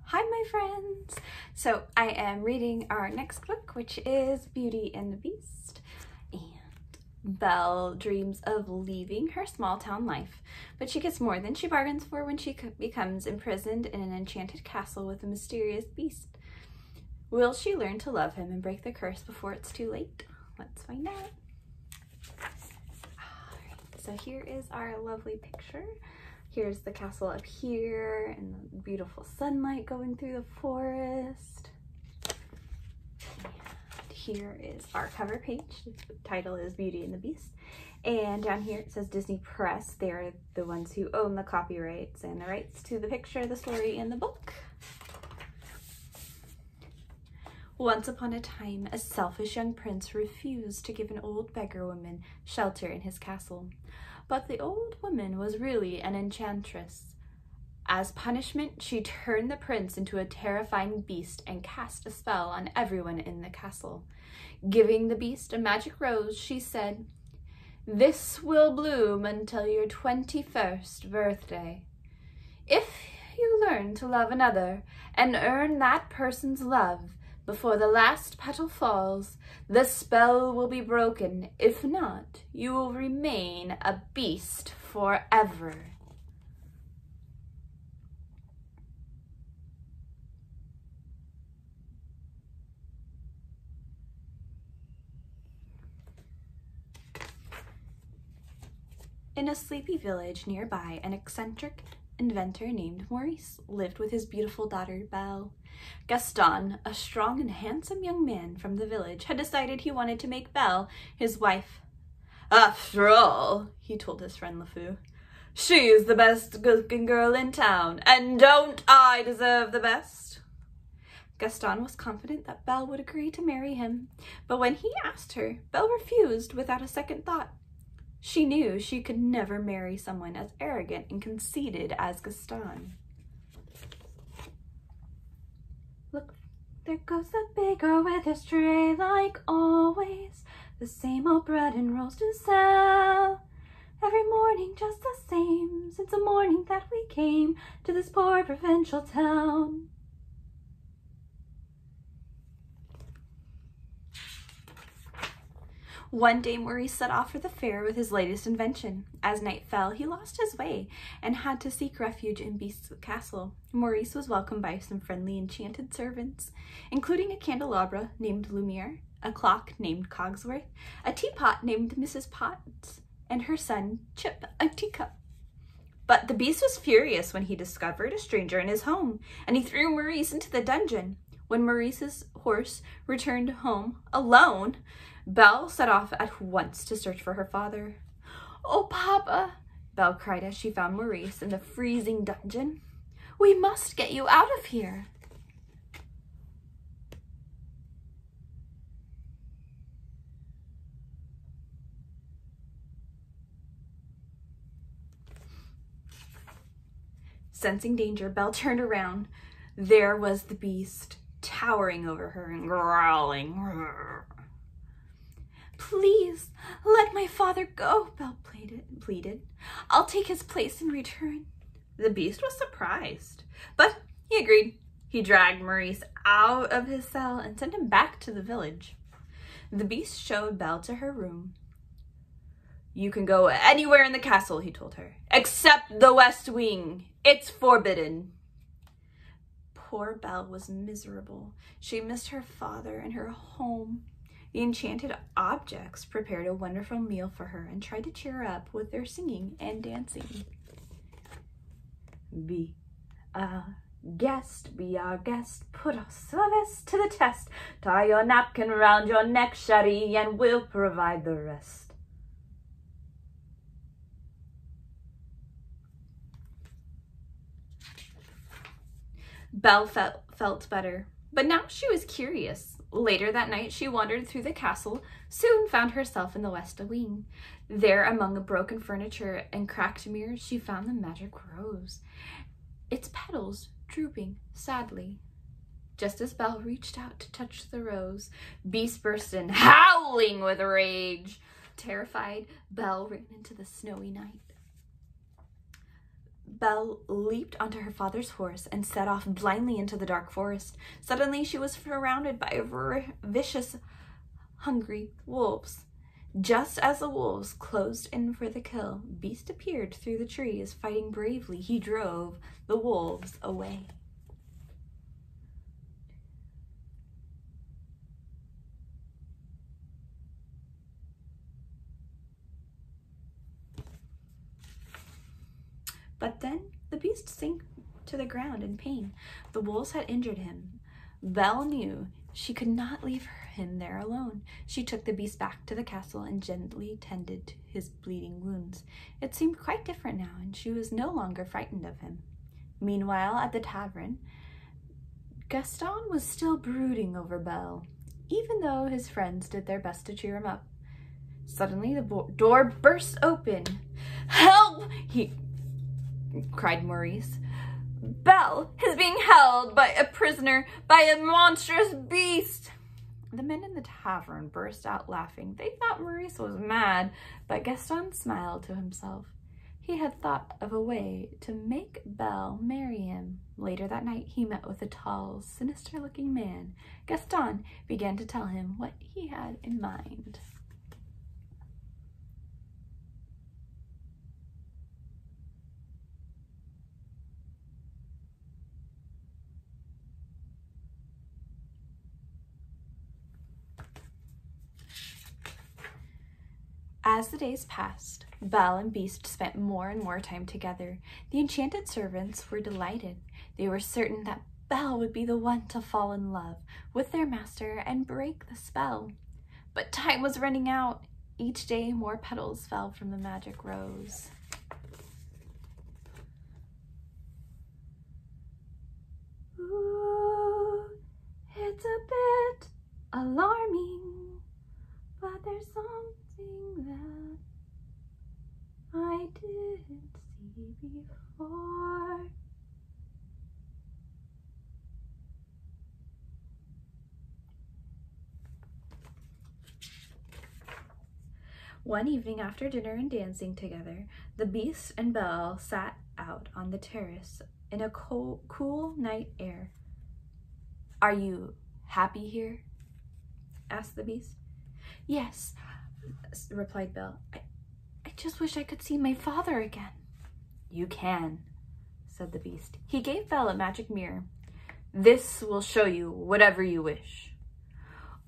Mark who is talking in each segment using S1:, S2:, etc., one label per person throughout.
S1: Hi my friends! So I am reading our next book, which is Beauty and the Beast. And Belle dreams of leaving her small town life, but she gets more than she bargains for when she becomes imprisoned in an enchanted castle with a mysterious beast. Will she learn to love him and break the curse before it's too late? Let's find out. Alright, so here is our lovely picture. Here's the castle up here and the beautiful sunlight going through the forest. And here is our cover page. The title is Beauty and the Beast. And down here it says Disney Press. They're the ones who own the copyrights and the rights to the picture, the story, and the book. Once upon a time, a selfish young prince refused to give an old beggar woman shelter in his castle. But the old woman was really an enchantress. As punishment, she turned the prince into a terrifying beast and cast a spell on everyone in the castle. Giving the beast a magic rose, she said, "This will bloom until your 21st birthday. If you learn to love another and earn that person's love before the last petal falls, the spell will be broken. If not, you will remain a beast forever." In a sleepy village nearby, an eccentric inventor named Maurice lived with his beautiful daughter, Belle. Gaston, a strong and handsome young man from the village, had decided he wanted to make Belle his wife. "After all," he told his friend LeFou, "she is the best-looking girl in town, and don't I deserve the best?" Gaston was confident that Belle would agree to marry him, but when he asked her, Belle refused without a second thought. She knew she could never marry someone as arrogant and conceited as Gaston. "Look, there goes the baker with his tray like always. The same old bread and rolls to sell. Every morning just the same, since the morning that we came to this poor provincial town." One day Maurice set off for the fair with his latest invention. As night fell, he lost his way and had to seek refuge in Beast's castle. Maurice was welcomed by some friendly enchanted servants, including a candelabra named Lumiere, a clock named Cogsworth, a teapot named Mrs. Potts, and her son, Chip, a teacup. But the Beast was furious when he discovered a stranger in his home, and he threw Maurice into the dungeon. When Maurice's horse returned home alone, Belle set off at once to search for her father. "Oh, Papa," Belle cried as she found Maurice in the freezing dungeon. "We must get you out of here." Sensing danger, Belle turned around. There was the Beast, towering over her and growling. "Please, let my father go," Belle pleaded. "I'll take his place in return." The Beast was surprised, but he agreed. He dragged Maurice out of his cell and sent him back to the village. The Beast showed Belle to her room. "You can go anywhere in the castle," he told her, "except the West Wing. It's forbidden." Poor Belle was miserable. She missed her father and her home. The enchanted objects prepared a wonderful meal for her and tried to cheer her up with their singing and dancing. Be our guest, put our service to the test. Tie your napkin round your neck, Chérie, and we'll provide the rest." Belle felt better, but now she was curious. Later that night, she wandered through the castle, soon found herself in the West Wing. There, among the broken furniture and cracked mirrors, she found the magic rose, its petals drooping sadly. Just as Belle reached out to touch the rose, Beast burst in, howling with rage. Terrified, Belle ran into the snowy night. Belle leaped onto her father's horse and set off blindly into the dark forest. Suddenly she was surrounded by vicious, hungry wolves. Just as the wolves closed in for the kill, Beast appeared through the trees. Fighting bravely, he drove the wolves away. But then the Beast sank to the ground in pain. The wolves had injured him. Belle knew she could not leave him there alone. She took the Beast back to the castle and gently tended to his bleeding wounds. It seemed quite different now, and she was no longer frightened of him. Meanwhile, at the tavern, Gaston was still brooding over Belle, even though his friends did their best to cheer him up. Suddenly, the door burst open. "Help!" he cried Maurice. "Belle is being held by a prisoner by a monstrous beast." The men in the tavern burst out laughing. They thought Maurice was mad, but Gaston smiled to himself. He had thought of a way to make Belle marry him. Later that night, he met with a tall, sinister-looking man. Gaston began to tell him what he had in mind. As the days passed, Belle and Beast spent more and more time together. The enchanted servants were delighted. They were certain that Belle would be the one to fall in love with their master and break the spell. But time was running out. Each day, more petals fell from the magic rose. Ooh, it's a bit alarming, but there's something that I didn't see before. One evening, after dinner and dancing together, the Beast and Belle sat out on the terrace in a cool night air. "Are you happy here?" asked the Beast. "Yes," replied Belle. I just wish I could see my father again." "You can," said the Beast. He gave Belle a magic mirror. "This will show you whatever you wish."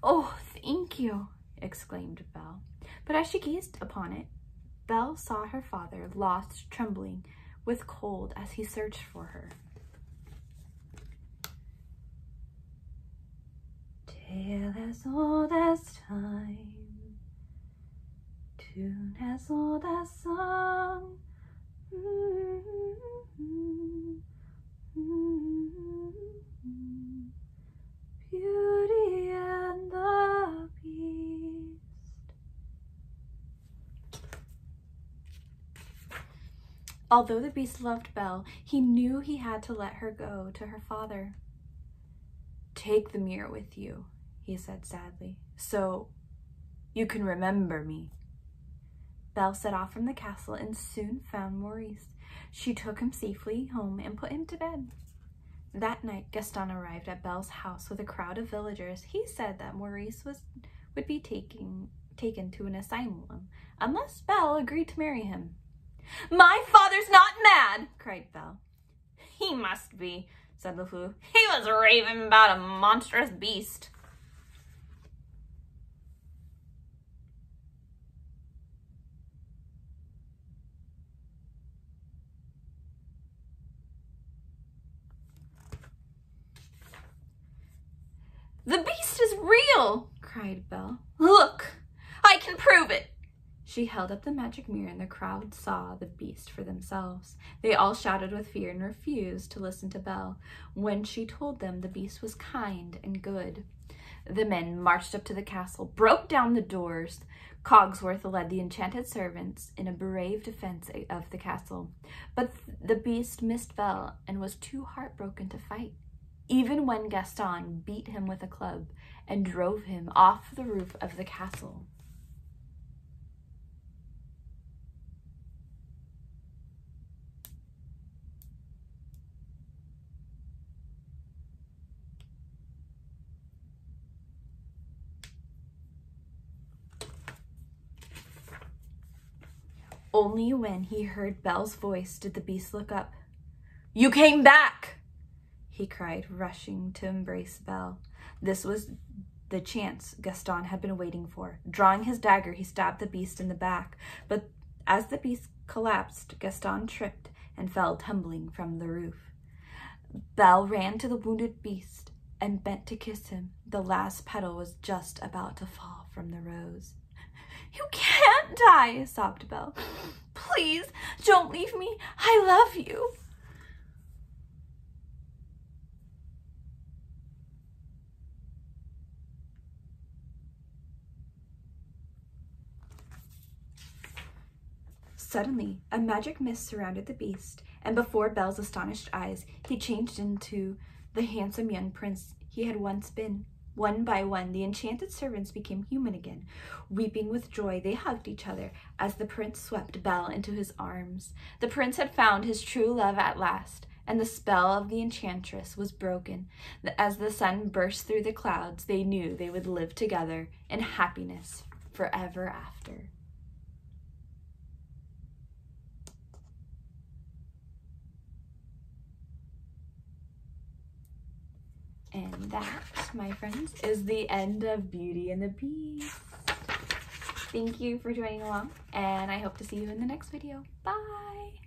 S1: "Oh, thank you," exclaimed Belle. But as she gazed upon it, Belle saw her father lost, trembling with cold as he searched for her. Tale as old as time, tune as old as song. Beauty and the Beast. Although the Beast loved Belle, he knew he had to let her go to her father. "Take the mirror with you," he said sadly, "so you can remember me." Belle set off from the castle and soon found Maurice. She took him safely home and put him to bed. That night, Gaston arrived at Belle's house with a crowd of villagers. He said that Maurice would be taken to an asylum unless Belle agreed to marry him. "My father's not mad!" cried Belle. "He must be," said LeFou. "He was raving about a monstrous beast." "The beast is real!" cried Belle. "Look, I can prove it!" She held up the magic mirror and the crowd saw the beast for themselves. They all shouted with fear and refused to listen to Belle when she told them the beast was kind and good. The men marched up to the castle, broke down the doors. Cogsworth led the enchanted servants in a brave defense of the castle. But the beast missed Belle and was too heartbroken to fight, even when Gaston beat him with a club and drove him off the roof of the castle. Only when he heard Belle's voice did the beast look up. "You came back!" he cried, rushing to embrace Belle. This was the chance Gaston had been waiting for. Drawing his dagger, he stabbed the beast in the back, but as the beast collapsed, Gaston tripped and fell tumbling from the roof. Belle ran to the wounded beast and bent to kiss him. The last petal was just about to fall from the rose. "You can't die," sobbed Belle. "Please, don't leave me. I love you." Suddenly, a magic mist surrounded the beast, and before Belle's astonished eyes, he changed into the handsome young prince he had once been. One by one, the enchanted servants became human again. Weeping with joy, they hugged each other as the prince swept Belle into his arms. The prince had found his true love at last, and the spell of the enchantress was broken. As the sun burst through the clouds, they knew they would live together in happiness forever after. And that, my friends, is the end of Beauty and the Beast. Thank you for joining along, and I hope to see you in the next video. Bye!